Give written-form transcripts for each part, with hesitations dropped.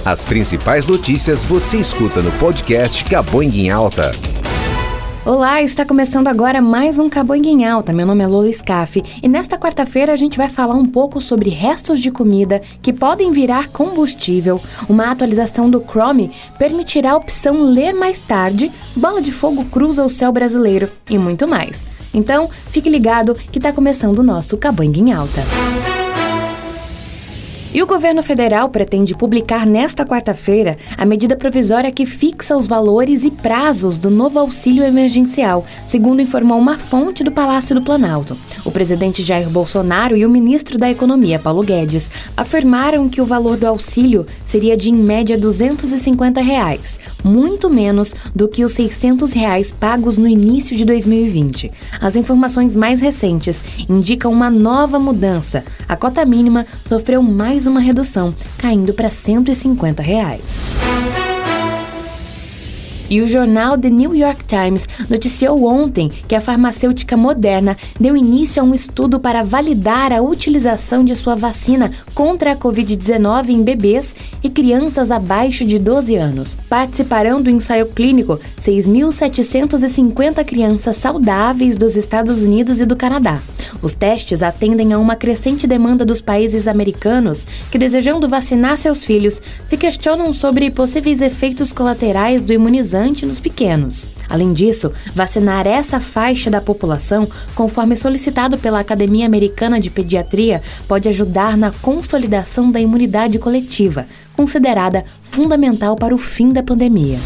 As principais notícias você escuta no podcast Caboinga em Alta. Olá, está começando agora mais um Caboinga em Alta. Meu nome é Lola Scaff e nesta quarta-feira a gente vai falar um pouco sobre restos de comida que podem virar combustível. Uma atualização do Chrome permitirá a opção ler mais tarde, bola de fogo cruza o céu brasileiro e muito mais. Então, fique ligado que está começando o nosso Caboinga em Alta. E o governo federal pretende publicar nesta quarta-feira a medida provisória que fixa os valores e prazos do novo auxílio emergencial, segundo informou uma fonte do Palácio do Planalto. O presidente Jair Bolsonaro e o ministro da Economia, Paulo Guedes, afirmaram que o valor do auxílio seria de, em média, R$ 250, muito menos do que os R$ 600 pagos no início de 2020. As informações mais recentes indicam uma nova mudança. A cota mínima sofreu mais uma redução, caindo para R$ 150. E o jornal The New York Times noticiou ontem que a farmacêutica Moderna deu início a um estudo para validar a utilização de sua vacina contra a Covid-19 em bebês e crianças abaixo de 12 anos. Participarão do ensaio clínico 6.750 crianças saudáveis dos Estados Unidos e do Canadá. Os testes atendem a uma crescente demanda dos países americanos que, desejando vacinar seus filhos, se questionam sobre possíveis efeitos colaterais do imunizante nos pequenos. Além disso, vacinar essa faixa da população, conforme solicitado pela Academia Americana de Pediatria, pode ajudar na consolidação da imunidade coletiva, considerada fundamental para o fim da pandemia.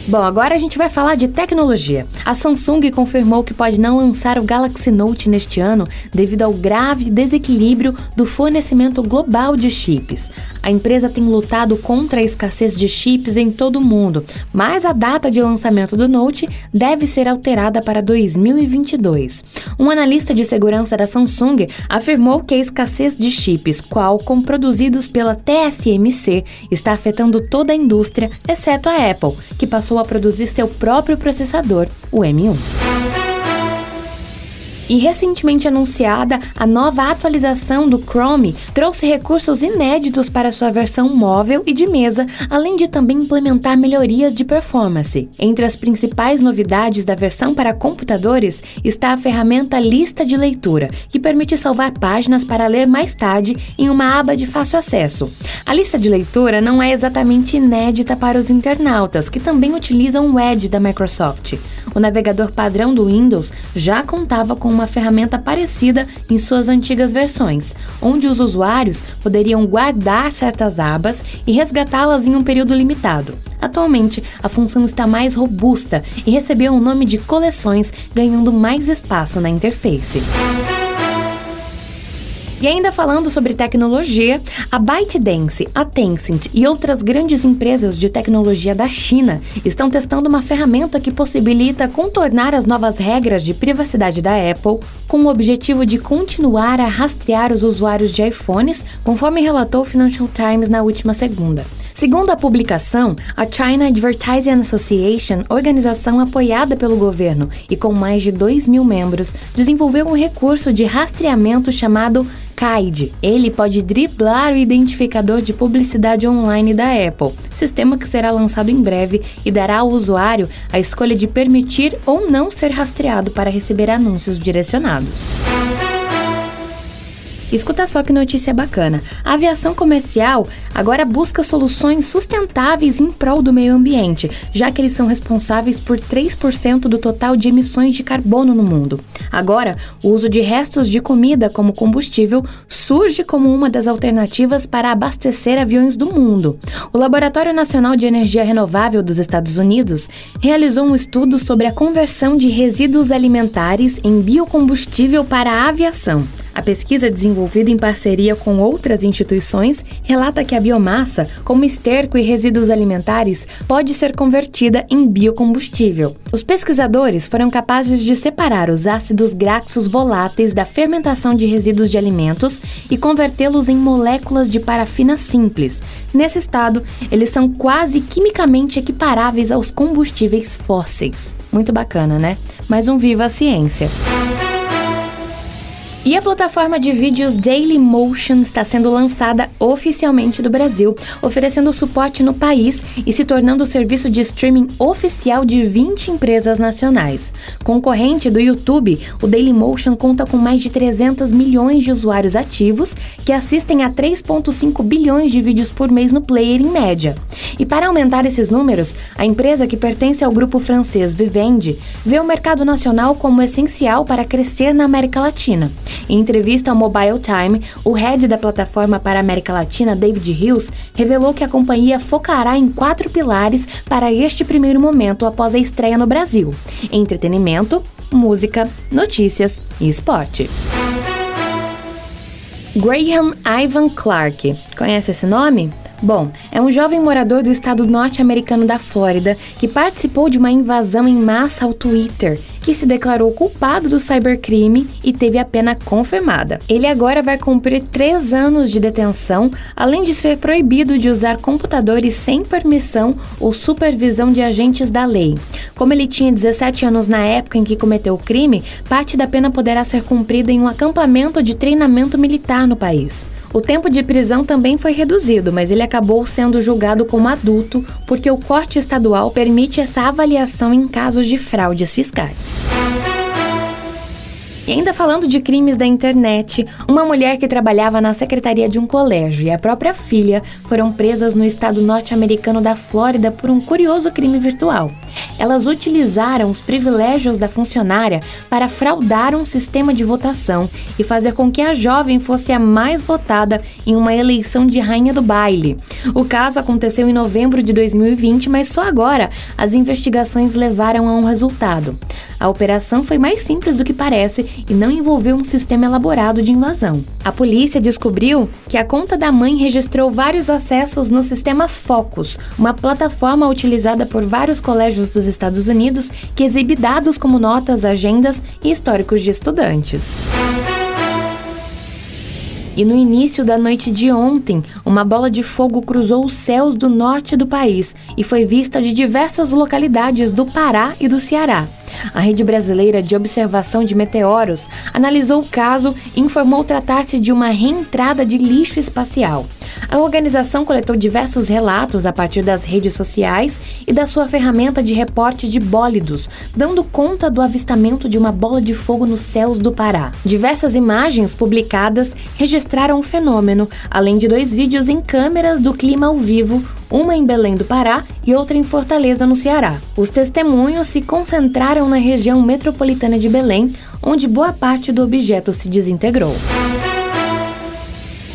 Bom, agora a gente vai falar de tecnologia. A Samsung confirmou que pode não lançar o Galaxy Note neste ano devido ao grave desequilíbrio do fornecimento global de chips. A empresa tem lutado contra a escassez de chips em todo o mundo, mas a data de lançamento do Note deve ser alterada para 2022. Um analista de segurança da Samsung afirmou que a escassez de chips Qualcomm produzidos pela TSMC está afetando toda a indústria, exceto a Apple, que passou a produzir seu próprio processador, o M1. E recentemente anunciada, a nova atualização do Chrome trouxe recursos inéditos para sua versão móvel e de mesa, além de também implementar melhorias de performance. Entre as principais novidades da versão para computadores está a ferramenta Lista de Leitura, que permite salvar páginas para ler mais tarde em uma aba de fácil acesso. A lista de leitura não é exatamente inédita para os internautas, que também utilizam o Edge da Microsoft. O navegador padrão do Windows já contava com uma ferramenta parecida em suas antigas versões, onde os usuários poderiam guardar certas abas e resgatá-las em um período limitado. Atualmente, a função está mais robusta e recebeu o nome de coleções, ganhando mais espaço na interface. E ainda falando sobre tecnologia, a ByteDance, a Tencent e outras grandes empresas de tecnologia da China estão testando uma ferramenta que possibilita contornar as novas regras de privacidade da Apple com o objetivo de continuar a rastrear os usuários de iPhones, conforme relatou o Financial Times na última segunda. Segundo a publicação, a China Advertising Association, organização apoiada pelo governo e com mais de 2.000 membros, desenvolveu um recurso de rastreamento chamado KAID. Ele pode driblar o identificador de publicidade online da Apple, sistema que será lançado em breve e dará ao usuário a escolha de permitir ou não ser rastreado para receber anúncios direcionados. Escuta só que notícia bacana. A aviação comercial agora busca soluções sustentáveis em prol do meio ambiente, já que eles são responsáveis por 3% do total de emissões de carbono no mundo. Agora, o uso de restos de comida como combustível surge como uma das alternativas para abastecer aviões do mundo. O Laboratório Nacional de Energia Renovável dos Estados Unidos realizou um estudo sobre a conversão de resíduos alimentares em biocombustível para a aviação. A pesquisa, desenvolvida em parceria com outras instituições, relata que a biomassa, como esterco e resíduos alimentares, pode ser convertida em biocombustível. Os pesquisadores foram capazes de separar os ácidos graxos voláteis da fermentação de resíduos de alimentos e convertê-los em moléculas de parafina simples. Nesse estado, eles são quase quimicamente equiparáveis aos combustíveis fósseis. Muito bacana, né? Mais um Viva a Ciência! E a plataforma de vídeos Dailymotion está sendo lançada oficialmente no Brasil, oferecendo suporte no país e se tornando o serviço de streaming oficial de 20 empresas nacionais. Concorrente do YouTube, o Dailymotion conta com mais de 300 milhões de usuários ativos que assistem a 3,5 bilhões de vídeos por mês no player em média. E para aumentar esses números, a empresa, que pertence ao grupo francês Vivendi, vê o mercado nacional como essencial para crescer na América Latina. Em entrevista ao Mobile Time, o head da plataforma para a América Latina, David Hills, revelou que a companhia focará em 4 pilares para este primeiro momento após a estreia no Brasil: entretenimento, música, notícias e esporte. Graham Ivan Clark. Conhece esse nome? Bom, é um jovem morador do estado norte-americano da Flórida que participou de uma invasão em massa ao Twitter, que se declarou culpado do cybercrime e teve a pena confirmada. Ele agora vai cumprir 3 anos de detenção, além de ser proibido de usar computadores sem permissão ou supervisão de agentes da lei. Como ele tinha 17 anos na época em que cometeu o crime, parte da pena poderá ser cumprida em um acampamento de treinamento militar no país. O tempo de prisão também foi reduzido, mas ele acabou sendo julgado como adulto porque o corte estadual permite essa avaliação em casos de fraudes fiscais. E ainda falando de crimes da internet, uma mulher que trabalhava na secretaria de um colégio e a própria filha foram presas no estado norte-americano da Flórida por um curioso crime virtual. Elas utilizaram os privilégios da funcionária para fraudar um sistema de votação e fazer com que a jovem fosse a mais votada em uma eleição de rainha do baile. O caso aconteceu em novembro de 2020, mas só agora as investigações levaram a um resultado. A operação foi mais simples do que parece e não envolveu um sistema elaborado de invasão. A polícia descobriu que a conta da mãe registrou vários acessos no sistema Focus, uma plataforma utilizada por vários colégios dos Estados Unidos que exibe dados como notas, agendas e históricos de estudantes. E no início da noite de ontem, uma bola de fogo cruzou os céus do norte do país e foi vista de diversas localidades do Pará e do Ceará. A Rede Brasileira de Observação de Meteoros analisou o caso e informou tratar-se de uma reentrada de lixo espacial. A organização coletou diversos relatos a partir das redes sociais e da sua ferramenta de reporte de bólidos, dando conta do avistamento de uma bola de fogo nos céus do Pará. Diversas imagens publicadas registraram o fenômeno, além de 2 vídeos em câmeras do clima ao vivo, uma em Belém do Pará e outra em Fortaleza, no Ceará. Os testemunhos se concentraram na região metropolitana de Belém, onde boa parte do objeto se desintegrou.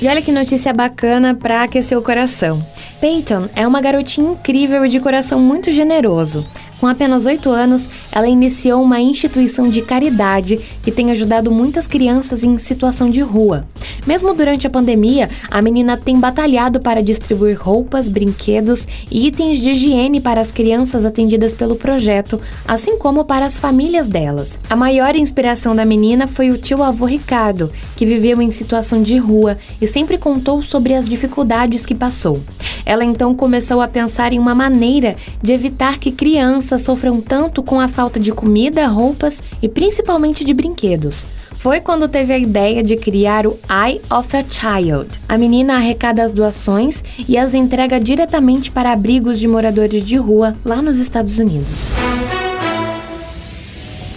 E olha que notícia bacana para aquecer o coração. Peyton é uma garotinha incrível e de coração muito generoso. Com apenas 8 anos, ela iniciou uma instituição de caridade que tem ajudado muitas crianças em situação de rua. Mesmo durante a pandemia, a menina tem batalhado para distribuir roupas, brinquedos e itens de higiene para as crianças atendidas pelo projeto, assim como para as famílias delas. A maior inspiração da menina foi o tio-avô Ricardo, que viveu em situação de rua e sempre contou sobre as dificuldades que passou. Ela então começou a pensar em uma maneira de evitar que crianças sofram tanto com a falta de comida, roupas e principalmente de brinquedos. Foi quando teve a ideia de criar o Eye of a Child. A menina arrecada as doações e as entrega diretamente para abrigos de moradores de rua lá nos Estados Unidos.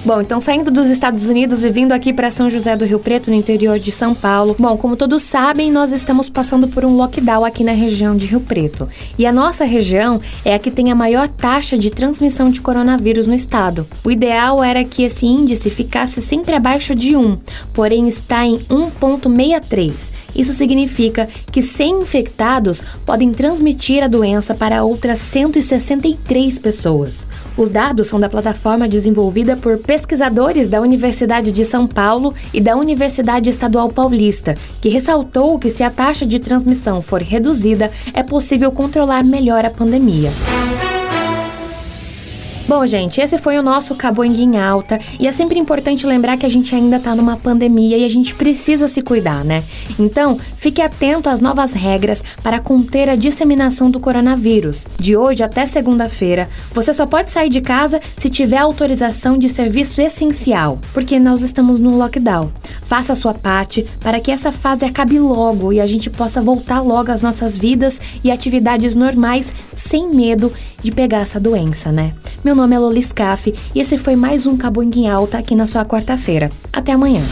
Bom, então saindo dos Estados Unidos e vindo aqui para São José do Rio Preto, no interior de São Paulo. Bom, como todos sabem, nós estamos passando por um lockdown aqui na região de Rio Preto. E a nossa região é a que tem a maior taxa de transmissão de coronavírus no estado. O ideal era que esse índice ficasse sempre abaixo de 1, porém está em 1,63. Isso significa que 100 infectados podem transmitir a doença para outras 163 pessoas. Os dados são da plataforma desenvolvida por pesquisadores da Universidade de São Paulo e da Universidade Estadual Paulista, que ressaltou que se a taxa de transmissão for reduzida, é possível controlar melhor a pandemia. Bom, gente, esse foi o nosso Caboinga em Alta e é sempre importante lembrar que a gente ainda tá numa pandemia e a gente precisa se cuidar, né? Então, fique atento às novas regras para conter a disseminação do coronavírus. De hoje até segunda-feira, você só pode sair de casa se tiver autorização de serviço essencial, porque nós estamos no lockdown. Faça a sua parte para que essa fase acabe logo e a gente possa voltar logo às nossas vidas e atividades normais sem medo de pegar essa doença, né? Meu nome é Lolis Cafe e esse foi mais um Caboinga em Alta aqui na sua quarta-feira. Até amanhã.